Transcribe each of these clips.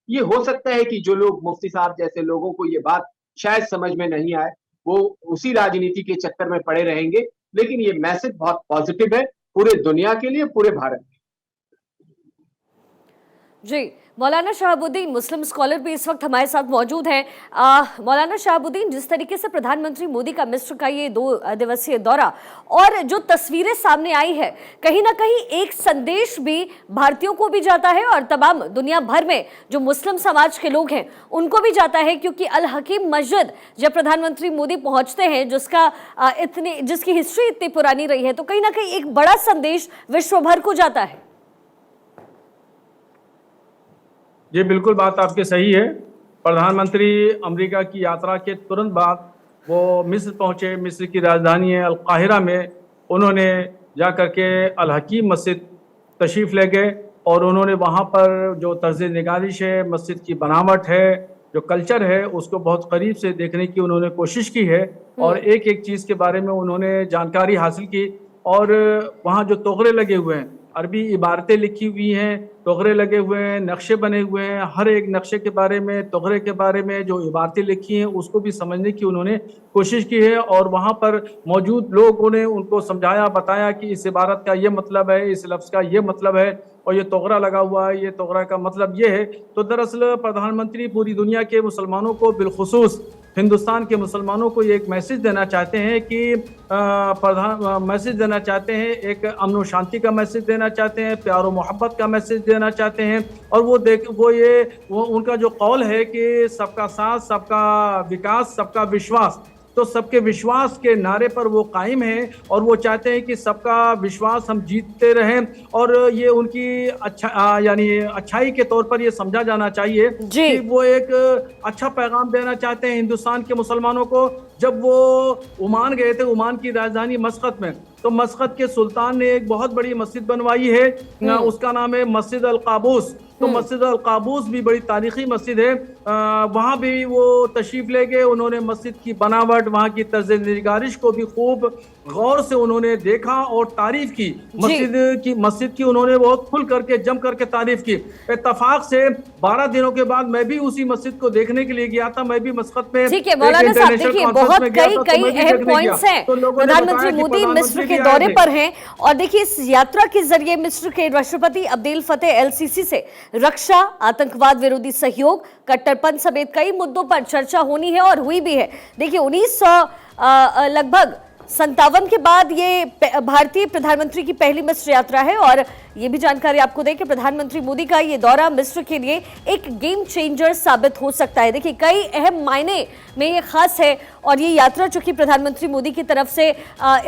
ये हो सकता है कि जो लोग मुफ्ती साहब जैसे लोगों को ये बात शायद समझ में नहीं आए, वो उसी राजनीति के चक्कर में पड़े रहेंगे, लेकिन ये मैसेज बहुत पॉजिटिव है पूरे दुनिया के लिए, पूरे भारत के लिए। जी, मौलाना शहाबुद्दीन मुस्लिम स्कॉलर भी इस वक्त हमारे साथ मौजूद हैं। मौलाना शहाबुद्दीन, जिस तरीके से प्रधानमंत्री मोदी का मिस्र का ये 2 दिवसीय दौरा और जो तस्वीरें सामने आई है, कहीं ना कहीं एक संदेश भी भारतीयों को भी जाता है और तमाम दुनिया भर में जो मुस्लिम समाज के लोग हैं उनको भी जाता है, क्योंकि अल हकीम मस्जिद जब प्रधानमंत्री मोदी पहुंचते हैं, जिसकी हिस्ट्री इतनी पुरानी रही है, तो कहीं ना कहीं एक बड़ा संदेश विश्व भर को जाता है। ये बिल्कुल बात आपकी सही है। प्रधानमंत्री अमेरिका की यात्रा के तुरंत बाद वो मिस्र पहुंचे। मिस्र की राजधानी है अल काहिरा में उन्होंने जा कर के अल हकीम मस्जिद तशरीफ़ ले गए और उन्होंने वहाँ पर जो तर्ज निगारिश है, मस्जिद की बनावट है, जो कल्चर है, उसको बहुत करीब से देखने की उन्होंने कोशिश की है और एक एक चीज़ के बारे में उन्होंने जानकारी हासिल की। और वहाँ जो तोगरे लगे हुए हैं, अरबी इबारतें लिखी हुई हैं, तोगरे लगे हुए हैं, नक्शे बने हुए हैं, हर एक नक्शे के बारे में, तोगरे के बारे में जो इबारतें लिखी हैं उसको भी समझने की उन्होंने कोशिश की है। और वहाँ पर मौजूद लोगों ने उनको समझाया, बताया कि इस इबारत का ये मतलब है, इस लफ्ज़ का ये मतलब है और ये तोगरा लगा हुआ है, ये तोगरा का मतलब ये है। तो दरअसल प्रधानमंत्री पूरी दुनिया के मुसलमानों को, बिलखुसूस हिंदुस्तान के मुसलमानों को ये एक मैसेज देना चाहते हैं कि मैसेज देना चाहते हैं, एक अमन और शांति का मैसेज देना चाहते हैं, प्यार और मोहब्बत का मैसेज देना चाहते हैं। और वो उनका जो कौल है कि सबका साथ, सबका विकास, सबका विश्वास, तो सबके विश्वास के नारे पर वो कायम हैं और वो चाहते हैं कि सबका विश्वास हम जीतते रहें। और ये उनकी यानी अच्छाई के तौर पर ये समझा जाना चाहिए कि वो एक अच्छा पैगाम देना चाहते हैं हिंदुस्तान के मुसलमानों को। जब वो ओमान गए थे, ओमान की राजधानी मस्कत में, तो मस्कत के सुल्तान ने एक बहुत बड़ी मस्जिद बनवाई है, उसका नाम है मस्जिद अल काबूस। तो मस्जिद अल काबूस भी बड़ी तारीखी मस्जिद है। वहाँ भी वो तशरीफ ले गए, उन्होंने मस्जिद की बनावट, वहाँ की तर्ज निगारिश को भी खूब गौर से उन्होंने देखा और तारीफ की। मस्जिद की उन्होंने बहुत खुल करके, जम करके तारीफ की। इत्तफाक से 12 दिनों के बाद मैं भी उसी मस्जिद को देखने के लिए गया था। मैं भी मस्कत में, ठीक है मौलाना साहब, देखिए बहुत कई अहम पॉइंट्स हैं। प्रधानमंत्री मोदी मिस्र के दौरे पर हैं और देखिए इस यात्रा के जरिए मिस्र के राष्ट्रपति अब्देल फतेह एल सीसी से रक्षा, आतंकवाद विरोधी सहयोग, कट्टरपंथ समेत कई मुद्दों पर चर्चा होनी है और हुई भी है। देखिए 1900 लगभग 57 के बाद ये भारतीय प्रधानमंत्री की पहली मिस्र यात्रा है और ये भी जानकारी आपको दें कि प्रधानमंत्री मोदी का ये दौरा मिस्र के लिए एक गेम चेंजर साबित हो सकता है। देखिए कई अहम मायने में ये खास है और ये यात्रा चूंकि प्रधानमंत्री मोदी की तरफ से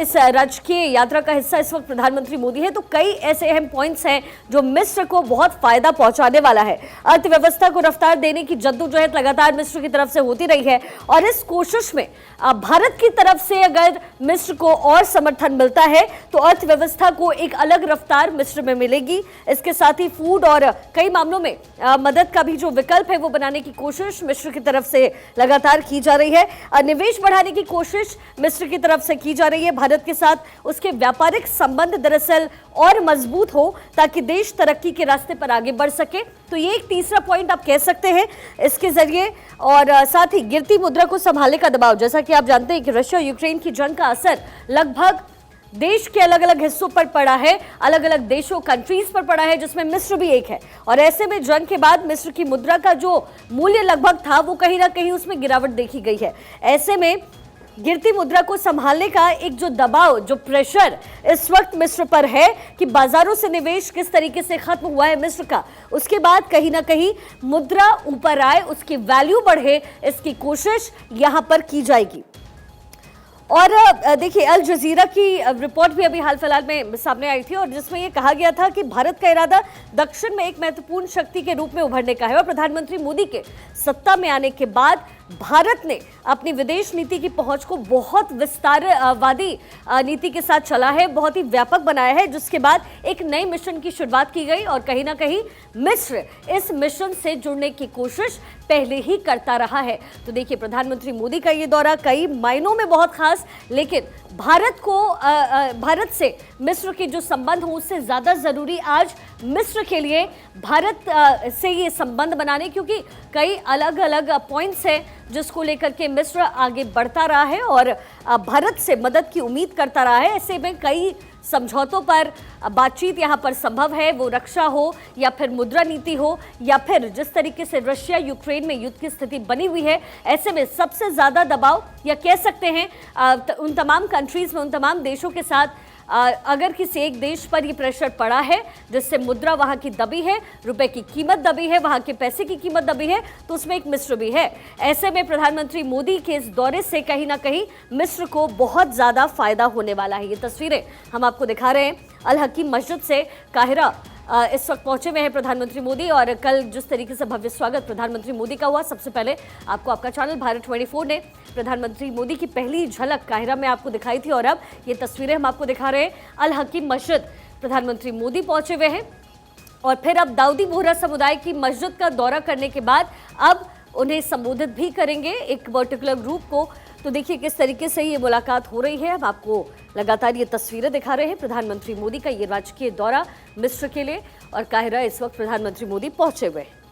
इस राजकीय यात्रा का हिस्सा इस वक्त प्रधानमंत्री मोदी है, तो कई ऐसे अहम पॉइंट्स हैं जो मिस्र को बहुत फायदा पहुंचाने वाला है। अर्थव्यवस्था को रफ्तार देने की जद्दोजहद लगातार मिस्र की तरफ से होती रही है और इस कोशिश में भारत की तरफ से अगर मिस्र को और समर्थन मिलता है तो अर्थव्यवस्था को एक अलग रफ्तार मिस्र में मिलेगी। इसके साथ ही फूड और कई मामलों में मदद का भी जो विकल्प है वो बनाने की कोशिश मिस्र की तरफ से लगातार की जा रही है। निवेश बढ़ाने की कोशिश मिस्र की तरफ से की जा रही है भारत के साथ। उसके व्यापारिक संबंध दरअसल और मजबूत हो ताकि देश तरक्की के रास्ते पर आगे बढ़ सके। तो ये एक तीसरा पॉइंट आप कह सकते हैं इसके जरिए। और साथ ही गिरती मुद्रा को संभालने का दबाव, जैसा कि आप जानते हैं कि रशिया यूक्रेन की जंग का असर लगभग देश के अलग अलग हिस्सों पर पड़ा है, अलग अलग देशों, कंट्रीज पर पड़ा है, जिसमें मिस्र भी एक है। और ऐसे में जंग के बाद मिस्र की मुद्रा का जो मूल्य लगभग था वो कहीं ना कहीं उसमें गिरावट देखी गई है। ऐसे में गिरती मुद्रा को संभालने का एक जो दबाव, जो प्रेशर इस वक्त मिस्र पर है कि बाजारों से निवेश किस तरीके से खत्म हुआ है मिस्र का, उसके बाद कहीं ना कहीं मुद्रा ऊपर आए, उसकी वैल्यू बढ़े, इसकी कोशिश यहां पर की जाएगी। और देखिए अल जजीरा की रिपोर्ट भी अभी हाल फिलहाल में सामने आई थी और जिसमें यह कहा गया था कि भारत का इरादा दक्षिण में एक महत्वपूर्ण शक्ति के रूप में उभरने का है और प्रधानमंत्री मोदी के सत्ता में आने के बाद भारत ने अपनी विदेश नीति की पहुंच को बहुत विस्तारवादी नीति के साथ चला है, बहुत ही व्यापक बनाया है, जिसके बाद एक नए मिशन की शुरुआत की गई और कहीं ना कहीं मिस्र इस मिशन से जुड़ने की कोशिश पहले ही करता रहा है। तो देखिए प्रधानमंत्री मोदी का ये दौरा कई मायनों में बहुत खास, लेकिन भारत से मिस्र के जो संबंध हो उससे ज्यादा जरूरी आज मिस्र के लिए भारत से ये संबंध बनाने, क्योंकि कई अलग अलग पॉइंट्स हैं जिसको लेकर के मिस्र आगे बढ़ता रहा है और भारत से मदद की उम्मीद करता रहा है। ऐसे में कई समझौतों पर बातचीत यहाँ पर संभव है, वो रक्षा हो या फिर मुद्रा नीति हो या फिर जिस तरीके से रशिया यूक्रेन में युद्ध की स्थिति बनी हुई है। ऐसे में सबसे ज्यादा दबाव या कह सकते हैं उन तमाम कंट्रीज में, उन तमाम देशों के साथ अगर किसी एक देश पर ये प्रेशर पड़ा है जिससे मुद्रा वहां की दबी है, रुपए की कीमत दबी है, वहां के पैसे की कीमत दबी है, तो उसमें एक मिस्र भी है। ऐसे में प्रधानमंत्री मोदी के इस दौरे से कहीं ना कहीं मिस्र को बहुत ज्यादा फायदा होने वाला है। ये तस्वीरें हम आपको दिखा रहे हैं अल हकीम मस्जिद से काहिरा इस वक्त पहुंचे हुए हैं प्रधानमंत्री मोदी। और कल जिस तरीके से भव्य स्वागत प्रधानमंत्री मोदी का हुआ, सबसे पहले आपको आपका चैनल भारत 24 ने प्रधानमंत्री मोदी की पहली झलक काहिरा में आपको दिखाई थी और अब ये तस्वीरें हम आपको दिखा रहे हैं अल हकीम मस्जिद। प्रधानमंत्री मोदी पहुंचे हुए हैं और फिर अब दाऊदी बोहरा समुदाय की मस्जिद का दौरा करने के बाद अब उन्हें संबोधित भी करेंगे एक पर्टिकुलर ग्रुप को। तो देखिए किस तरीके से ये मुलाकात हो रही है। हम आपको लगातार ये तस्वीरें दिखा रहे हैं प्रधानमंत्री मोदी का ये राजकीय दौरा मिस्र के लिए और काहिरा इस वक्त प्रधानमंत्री मोदी पहुंचे हुए हैं।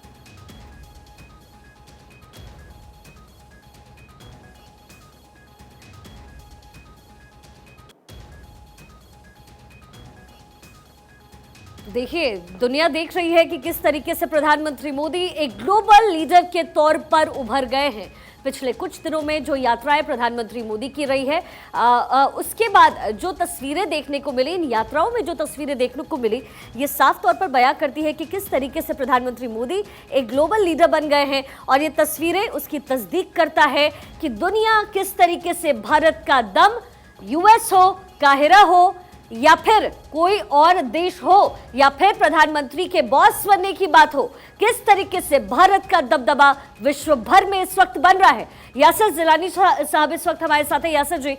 देखिए दुनिया देख रही है कि किस तरीके से प्रधानमंत्री मोदी एक ग्लोबल लीडर के तौर पर उभर गए हैं। पिछले कुछ दिनों में जो यात्राएं प्रधानमंत्री मोदी की रही है उसके बाद जो तस्वीरें देखने को मिली, इन यात्राओं में जो तस्वीरें देखने को मिली, ये साफ तौर पर बयां करती है कि किस तरीके से प्रधानमंत्री मोदी एक ग्लोबल लीडर बन गए हैं। और ये तस्वीरें उसकी तस्दीक करता है कि दुनिया किस तरीके से भारत का दम, यूएस हो, काहिरा हो या फिर कोई और देश हो या फिर प्रधानमंत्री के बॉस बनने की बात हो, किस तरीके से भारत का दबदबा विश्व भर में इस वक्त बन रहा है। यासिर जिलानी साहब इस वक्त हमारे साथ है। यासिर जी,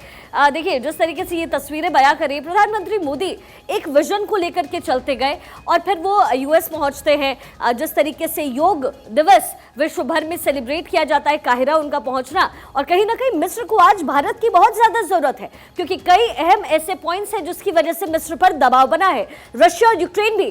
देखिए जिस तरीके से ये तस्वीरें बयां करें, प्रधानमंत्री मोदी एक विजन को लेकर के चलते गए और फिर वो यूएस पहुंचते हैं। जिस तरीके से योग दिवस विश्व भर में सेलिब्रेट किया जाता है, काहिरा उनका पहुंचना, और कहीं ना कहीं मिस्र को आज भारत की बहुत ज्यादा जरूरत है क्योंकि कई अहम ऐसे पॉइंट्स हैं जिसकी वजह से मिस्र पर दबाव बना है। रशिया और यूक्रेन भी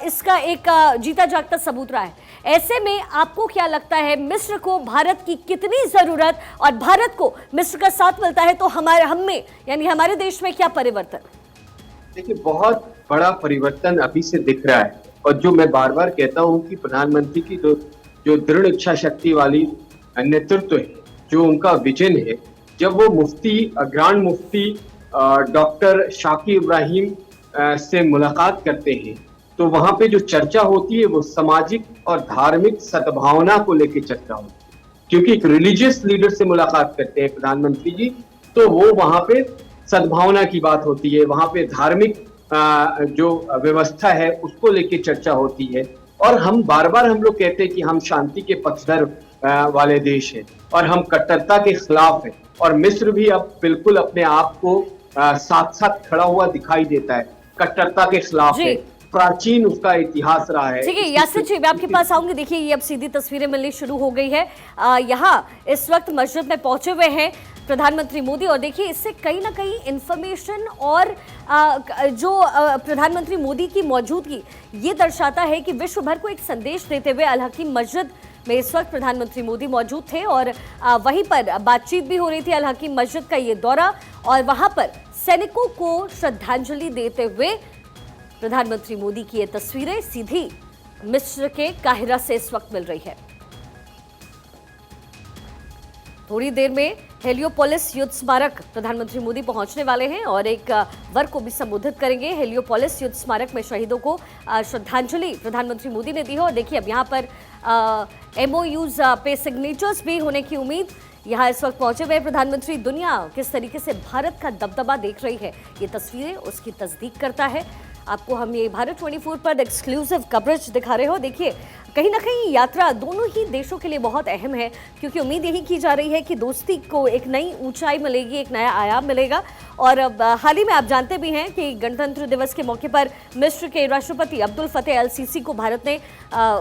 इसका एक जीता जागता सबूत रहा है। ऐसे में आपको क्या लगता है मिस्र को भारत की कितनी जरूरत, और भारत को मिस्र का साथ मिलता है तो हम में यानी हमारे देश में क्या परिवर्तन? देखिए बहुत बड़ा परिवर्तन अभी से दिख रहा है और जो मैं बार बार कहता हूं कि प्रधानमंत्री की जो दृढ़ इच्छा शक्ति वाली नेतृत्व है, जो उनका विजन है, जब वो ग्रांड मुफ्ती डॉक्टर शाकिर इब्राहिम से मुलाकात करते हैं तो वहां पे जो चर्चा होती है वो सामाजिक और धार्मिक सद्भावना को लेकर चर्चा होती है। क्योंकि एक रिलीजियस लीडर से मुलाकात करते हैं प्रधानमंत्री जी तो वो वहां पे सद्भावना की बात होती है, वहां पे धार्मिक जो व्यवस्था है उसको लेकर चर्चा होती है। और हम बार बार हम लोग कहते हैं कि हम शांति के पक्षधर वाले देश हैं और हम कट्टरता के खिलाफ हैं, और मिस्र भी अब बिल्कुल अपने आप को साथ साथ खड़ा हुआ दिखाई देता है, कट्टरता के खिलाफ है, प्राचीन उसका इतिहास रहा है। ठीक है यासिर जी, मैं आपके पास आऊंगी। देखिए ये अब सीधी तस्वीरें मिलनी शुरू हो गई है। यहाँ इस वक्त मस्जिद में पहुंचे हुए हैं प्रधानमंत्री मोदी और देखिए इससे कहीं ना कहीं इंफॉर्मेशन और जो प्रधानमंत्री मोदी की मौजूदगी ये दर्शाता है कि विश्व भर को एक संदेश देते हुए अल हकीम मस्जिद में इस वक्त प्रधानमंत्री मोदी मौजूद थे और वहीं पर बातचीत भी हो रही थी। अल हकीम मस्जिद का ये दौरा और वहां पर सैनिकों को श्रद्धांजलि देते हुए प्रधानमंत्री मोदी की ये तस्वीरें सीधी मिस्र के काहिरा से इस वक्त मिल रही है। थोड़ी देर में हेलियोपोलिस युद्ध स्मारक प्रधानमंत्री मोदी पहुंचने वाले हैं और एक वर्ग को भी संबोधित करेंगे। हेलियोपोलिस युद्ध स्मारक में शहीदों को श्रद्धांजलि प्रधानमंत्री मोदी ने दी है और देखिए अब यहाँ पर MOUs पे सिग्नेचर्स भी होने की उम्मीद। यहाँ इस वक्त पहुंचे हुए प्रधानमंत्री दुनिया किस तरीके से भारत का दबदबा देख रही है, ये तस्वीरें उसकी तस्दीक करता है। आपको हम ये भारत 24 पर एक्सक्लूसिव कवरेज दिखा रहे हो। देखिए कहीं ना कहीं यात्रा दोनों ही देशों के लिए बहुत अहम है क्योंकि उम्मीद यही की जा रही है कि दोस्ती को एक नई ऊंचाई मिलेगी, एक नया आयाम मिलेगा। और अब हाल ही में आप जानते भी हैं कि गणतंत्र दिवस के मौके पर मिस्र के राष्ट्रपति अब्दुल फतेह अल सीसी को भारत ने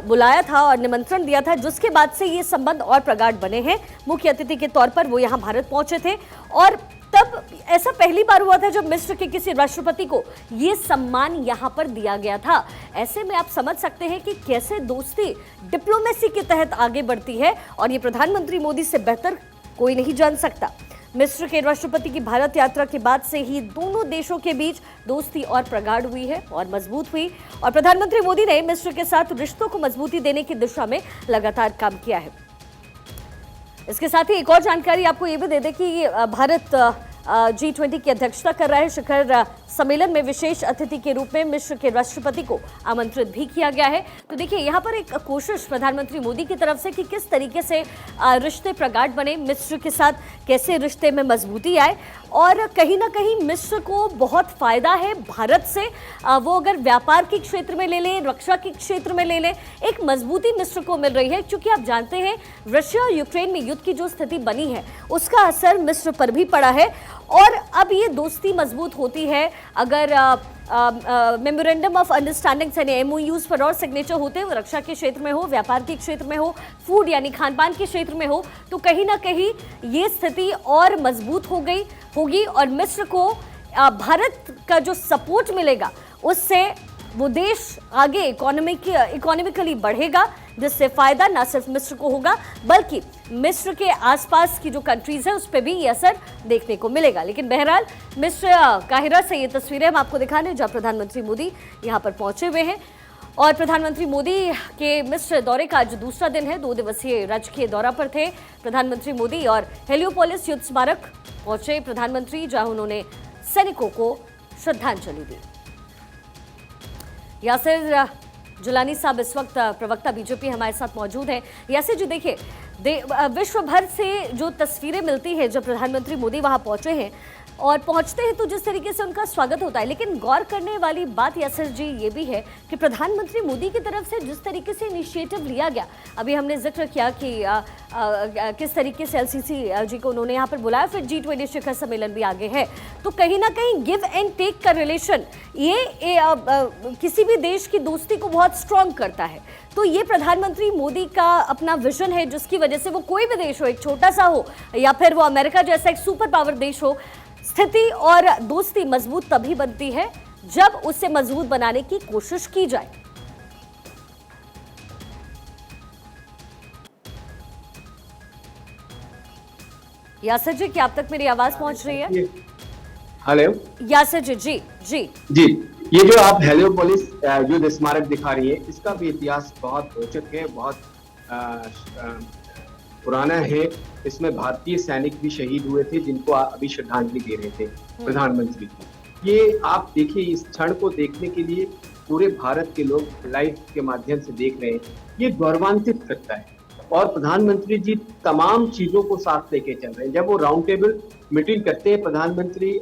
बुलाया था और निमंत्रण दिया था, जिसके बाद से ये संबंध और प्रगाढ़ बने हैं। मुख्य अतिथि के तौर पर वो यहाँ भारत पहुंचे थे और तब ऐसा पहली बार हुआ था जब मिस्र के किसी राष्ट्रपति को ये सम्मान यहां पर दिया गया था। ऐसे में आप समझ सकते हैं कि कैसे दोस्ती डिप्लोमेसी के तहत आगे बढ़ती है, और ये प्रधानमंत्री मोदी से बेहतर कोई नहीं जान सकता। मिस्र के राष्ट्रपति की भारत यात्रा के बाद से ही दोनों देशों के बीच दोस्ती और प्रगाढ़ हुई है और मजबूत हुई, और प्रधानमंत्री मोदी ने मिस्र के साथ रिश्तों को मजबूती देने की दिशा में लगातार काम किया है। इसके साथ ही एक और जानकारी आपको ये भी दे दें कि भारत G20 की अध्यक्षता कर रहा है। शिखर सम्मेलन में विशेष अतिथि के रूप में मिस्र के राष्ट्रपति को आमंत्रित भी किया गया है। तो देखिए यहाँ पर एक कोशिश प्रधानमंत्री मोदी की तरफ से कि किस तरीके से रिश्ते प्रगाढ़ बने, मिस्र के साथ कैसे रिश्ते में मजबूती आए, और कहीं ना कहीं मिस्र को बहुत फायदा है भारत से। वो अगर व्यापार के क्षेत्र में ले लें, रक्षा के क्षेत्र में ले लें, एक मजबूती मिस्र को मिल रही है, क्योंकि आप जानते हैं रशिया और यूक्रेन में युद्ध की जो स्थिति बनी है उसका असर मिस्र पर भी पड़ा है, और अब ये दोस्ती मजबूत होती है अगर मेमोरेंडम ऑफ अंडरस्टैंडिंग यानी MOUs पर और सिग्नेचर होते हैं, रक्षा के क्षेत्र में हो, व्यापार के क्षेत्र में हो, फूड यानी खान पान के क्षेत्र में हो, तो कहीं ना कहीं ये स्थिति और मजबूत होगी और मिस्र को भारत का जो सपोर्ट मिलेगा उससे वो देश आगे इकोनॉमिकली बढ़ेगा, जिससे फायदा ना सिर्फ मिस्र को होगा बल्कि मिस्र के आसपास की जो कंट्रीज है उस पर भी ये असर देखने को मिलेगा। लेकिन बहरहाल मिस्र काहिरा से ये तस्वीरें हम आपको दिखाने जहां प्रधानमंत्री मोदी यहां पर पहुंचे हुए हैं, और प्रधानमंत्री मोदी के मिस्र दौरे का आज दूसरा दिन है। 2 दिवसीय राजकीय दौरा पर थे प्रधानमंत्री मोदी, और हेलियोपोलिस युद्ध स्मारक पहुंचे प्रधानमंत्री, जहां उन्होंने सैनिकों को श्रद्धांजलि दी। यासिर जुलानी साहब इस वक्त प्रवक्ता बीजेपी हमारे साथ मौजूद हैं। यासिर जी, देखिए विश्व भर से जो तस्वीरें मिलती है जब प्रधानमंत्री मोदी वहां पहुंचे हैं और पहुंचते हैं तो जिस तरीके से उनका स्वागत होता है, लेकिन गौर करने वाली बात यासिर जी ये भी है कि प्रधानमंत्री मोदी की तरफ से जिस तरीके से इनिशिएटिव लिया गया, अभी हमने जिक्र किया कि किस तरीके से LCC जी को उन्होंने यहाँ पर बुलाया, फिर G20 शिखर सम्मेलन भी आगे है, तो कहीं ना कहीं गिव एंड टेक का रिलेशन ये किसी भी देश की दोस्ती को बहुत स्ट्रॉन्ग करता है। तो ये प्रधानमंत्री मोदी का अपना विजन है जिसकी वजह से वो कोई भी देश हो, एक छोटा सा हो या फिर वो अमेरिका जैसा एक सुपर पावर देश हो, स्थिति और दोस्ती मजबूत तभी बनती है जब उसे मजबूत बनाने की कोशिश की जाए। यासिर जी, क्या आप तक मेरी आवाज पहुंच रही है? हेलो यासिर जी, जी जी जी, ये जो आप हेलियोपोलिस युद्ध स्मारक दिखा रही है, इसका भी इतिहास बहुत रोचक है, बहुत पुराना है। इसमें भारतीय सैनिक भी शहीद हुए थे जिनको अभी श्रद्धांजलि दे रहे थे प्रधानमंत्री। ये आप देखिए, इस क्षण को देखने के लिए पूरे भारत के लोग लाइव के माध्यम से देख रहे हैं, ये गौरवान्वित करता है। और प्रधानमंत्री जी तमाम चीजों को साथ लेके चल रहे हैं। जब वो राउंड टेबल मीटिंग करते हैं प्रधानमंत्री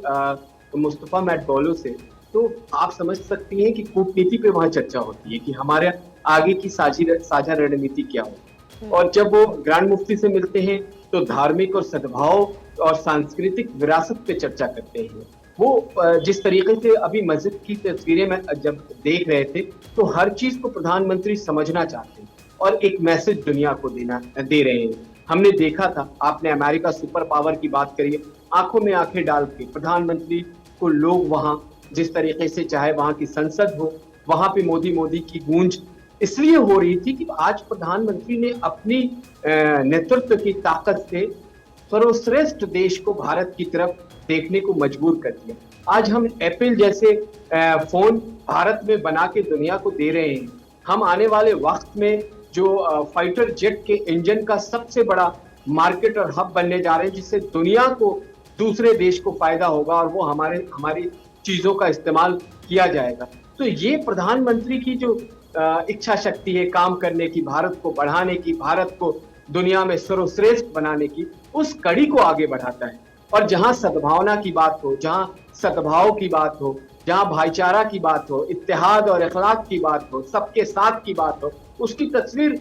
मुस्तफा मैडबोलो से, तो आप समझ सकती हैं कि कूटनीति पे वहां चर्चा होती है कि हमारे आगे की साझा रणनीति क्या हो। और जब वो ग्रैंड मुफ्ती से मिलते हैं तो धार्मिक और सद्भाव और सांस्कृतिक विरासत पे चर्चा करते हैं। वो जिस तरीके से अभी मस्जिद की तस्वीरें में जब देख रहे थे, तो हर चीज को प्रधानमंत्री समझना चाहते हैं और एक मैसेज दुनिया को दे रहे हैं। हमने देखा था, आपने अमेरिका सुपर पावर की बात करी, आंखों में आंखें डाल के प्रधानमंत्री को लोग वहां जिस तरीके से, चाहे वहां की संसद हो, वहां पे मोदी मोदी की गूंज इसलिए हो रही थी कि आज प्रधानमंत्री ने अपनी नेतृत्व की ताकत से सर्वश्रेष्ठ देश को भारत की तरफ देखने को मजबूर कर दिया। आज हम एप्पल जैसे फोन भारत में बना के दुनिया को दे रहे हैं। हम आने वाले वक्त में जो फाइटर जेट के इंजन का सबसे बड़ा मार्केट और हब बनने जा रहे हैं, जिससे दुनिया को दूसरे देश को फायदा होगा और वो हमारी चीजों का इस्तेमाल किया जाएगा। तो ये प्रधानमंत्री की जो इच्छा शक्ति है काम करने की, भारत को बढ़ाने की, भारत को दुनिया में सर्वश्रेष्ठ बनाने की, उस कड़ी को आगे बढ़ाता है। और जहां सद्भावना की बात हो, जहां सद्भाव की बात हो, जहां भाईचारा की बात हो, इत्तेहाद और इखलाक की बात हो, सबके साथ की बात हो, उसकी तस्वीर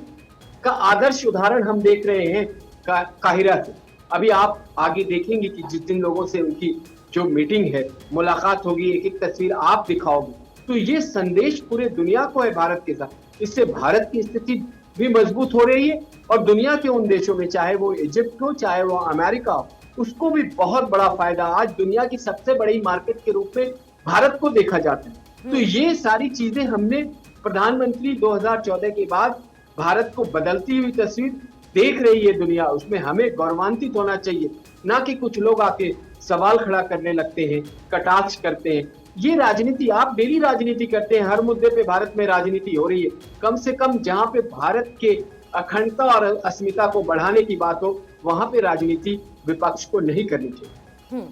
का आदर्श उदाहरण हम देख रहे हैं काहिरा से। अभी आप आगे देखेंगे कि जिस दिन लोगों से उनकी जो मीटिंग है, मुलाकात होगी, एक एक तस्वीर आप दिखाओगे, तो ये संदेश पूरे दुनिया को है भारत के साथ। इससे भारत की स्थिति भी मजबूत हो रही है और दुनिया के उन देशों में, चाहे वो इजिप्ट हो, चाहे वो अमेरिका हो, उसको भी बहुत बड़ा फायदा। आज दुनिया की सबसे बड़ी मार्केट के रूप में भारत को देखा जाता है। तो ये सारी चीजें हमने प्रधानमंत्री 2014 के बाद भारत को बदलती हुई तस्वीर देख रही है दुनिया, उसमें हमें गौरवान्वित होना चाहिए, ना कि कुछ लोग आके सवाल खड़ा करने लगते हैं, कटाक्ष करते हैं। ये राजनीति, आप डेली राजनीति करते हैं, हर मुद्दे पे भारत में राजनीति हो रही है। कम से कम जहां पे भारत के अखंडता और अस्मिता को बढ़ाने की बात हो, वहां पे राजनीति विपक्ष को नहीं करनी चाहिए।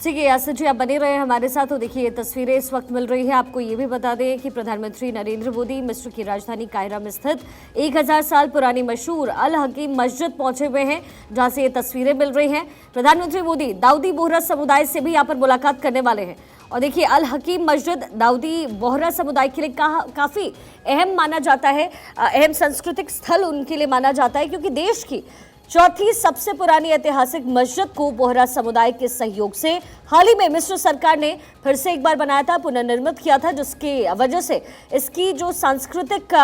ठीक है यासिर जी, आप बने रहे हमारे साथ। तो देखिए, ये तस्वीरें इस वक्त मिल रही है। आपको ये भी बता दें कि प्रधानमंत्री नरेंद्र मोदी मिस्र की राजधानी कायरा में स्थित 1000 साल पुरानी मशहूर अल हकीम मस्जिद पहुंचे हुए हैं, जहां से ये तस्वीरें मिल रही हैं। प्रधानमंत्री मोदी दाऊदी बोहरा समुदाय से भी यहाँ पर मुलाकात करने वाले हैं। और देखिए, अल हकीम मस्जिद दाऊदी बोहरा समुदाय के लिए काफ़ी अहम माना जाता है, अहम सांस्कृतिक स्थल उनके लिए माना जाता है, क्योंकि देश की चौथी सबसे पुरानी ऐतिहासिक मस्जिद को बोहरा समुदाय के सहयोग से हाल ही में मिस्र सरकार ने फिर से एक बार बनाया था, पुनर्निर्मित किया था, जिसकी वजह से इसकी जो सांस्कृतिक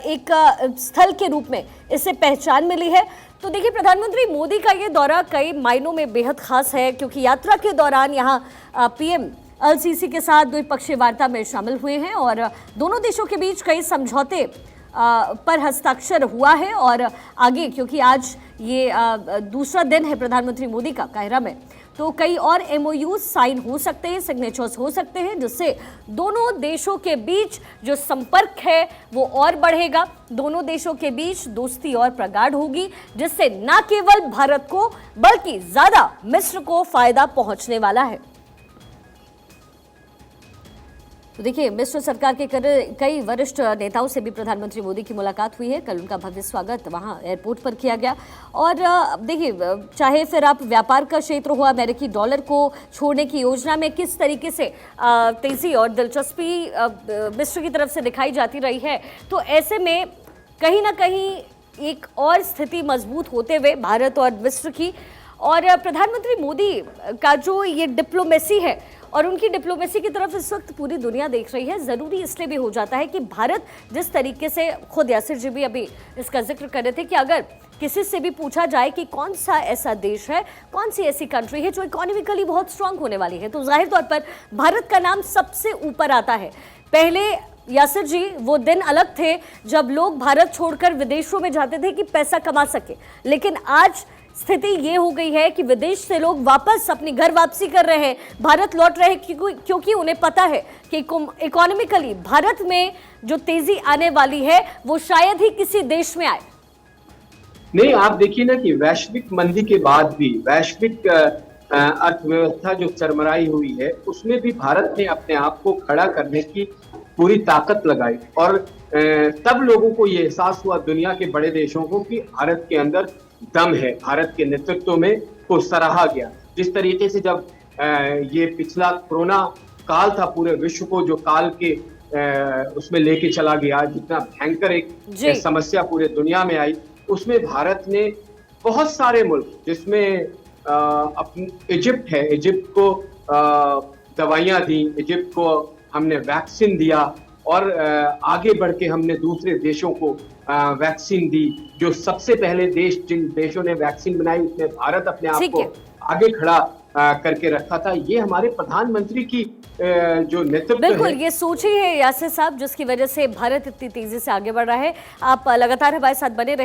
एक स्थल के रूप में इसे पहचान मिली है। तो देखिए, प्रधानमंत्री मोदी का ये दौरा कई मायनों में बेहद खास है, क्योंकि यात्रा के दौरान यहाँ पीएम एल-सीसी के साथ द्विपक्षीय वार्ता में शामिल हुए हैं और दोनों देशों के बीच कई समझौते पर हस्ताक्षर हुआ है। और आगे, क्योंकि आज ये दूसरा दिन है प्रधानमंत्री मोदी का काहिरा में, तो कई और एमओयू साइन हो सकते हैं, सिग्नेचर्स हो सकते हैं, जिससे दोनों देशों के बीच जो संपर्क है वो और बढ़ेगा, दोनों देशों के बीच दोस्ती और प्रगाढ़ होगी, जिससे न केवल भारत को बल्कि ज्यादा मिस्र को फायदा पहुंचने वाला है। तो देखिए, मिस्र सरकार के कई वरिष्ठ नेताओं से भी प्रधानमंत्री मोदी की मुलाकात हुई है। कल उनका भव्य स्वागत वहां एयरपोर्ट पर किया गया। और देखिए, चाहे फिर आप व्यापार का क्षेत्र हो, अमेरिकी डॉलर को छोड़ने की योजना में किस तरीके से तेजी और दिलचस्पी मिस्र की तरफ से दिखाई जाती रही है, तो ऐसे में कहीं ना कहीं एक और स्थिति मजबूत होते हुए भारत और मिस्र की, और प्रधानमंत्री मोदी का जो ये डिप्लोमेसी है और उनकी डिप्लोमेसी की तरफ इस वक्त पूरी दुनिया देख रही है। ज़रूरी इसलिए भी हो जाता है कि भारत जिस तरीके से, खुद यासिर जी भी अभी इसका जिक्र कर रहे थे कि अगर किसी से भी पूछा जाए कि कौन सा ऐसा देश है, कौन सी ऐसी कंट्री है जो इकोनॉमिकली बहुत स्ट्रांग होने वाली है, तो जाहिर तौर पर भारत का नाम सबसे ऊपर आता है। पहले यासिर जी, वो दिन अलग थे जब लोग भारत छोड़कर विदेशों में जाते थे कि पैसा कमा सके, लेकिन आज स्थिति ये हो गई है कि विदेश से लोग वापस अपनी घर वापसी कर रहे हैं, भारत लौट रहे हैं, क्योंकि उन्हें पता है कि इकोनॉमिकली भारत में जो तेजी आने वाली है वो शायद ही किसी देश में आए। नहीं, आप देखिए ना कि वैश्विक मंदी के बाद भी वैश्विक अर्थव्यवस्था जो चरमराई हुई है, उसमें भी भारत ने अपने आप को खड़ा करने की पूरी ताकत लगाई। और तब लोगों को ये एहसास हुआ, दुनिया के बड़े देशों को, कि भारत के अंदर दम है, भारत के नेतृत्व में को सराहा गया। जिस तरीके से जब ये पिछला कोरोना काल था, पूरे विश्व को जो काल के उसमें लेके चला गया, जितना भयंकर एक समस्या पूरे दुनिया में आई, उसमें भारत ने बहुत सारे मुल्क, जिसमें अपनी इजिप्ट है, इजिप्ट को दवाइयाँ दी, इजिप्ट को हमने वैक्सीन दिया, और आगे बढ़ के हमने दूसरे देशों को वैक्सीन दी। जो सबसे पहले देश, जिन देशों ने वैक्सीन बनाई, उसमें भारत अपने आप को आगे खड़ा करके रखा था। ये हमारे प्रधानमंत्री की जो नेतृत्व, बिल्कुल ये सोच ही है यासिर साहब, जिसकी वजह से भारत इतनी तेजी से आगे बढ़ रहा है। आप लगातार हमारे साथ बने रहे।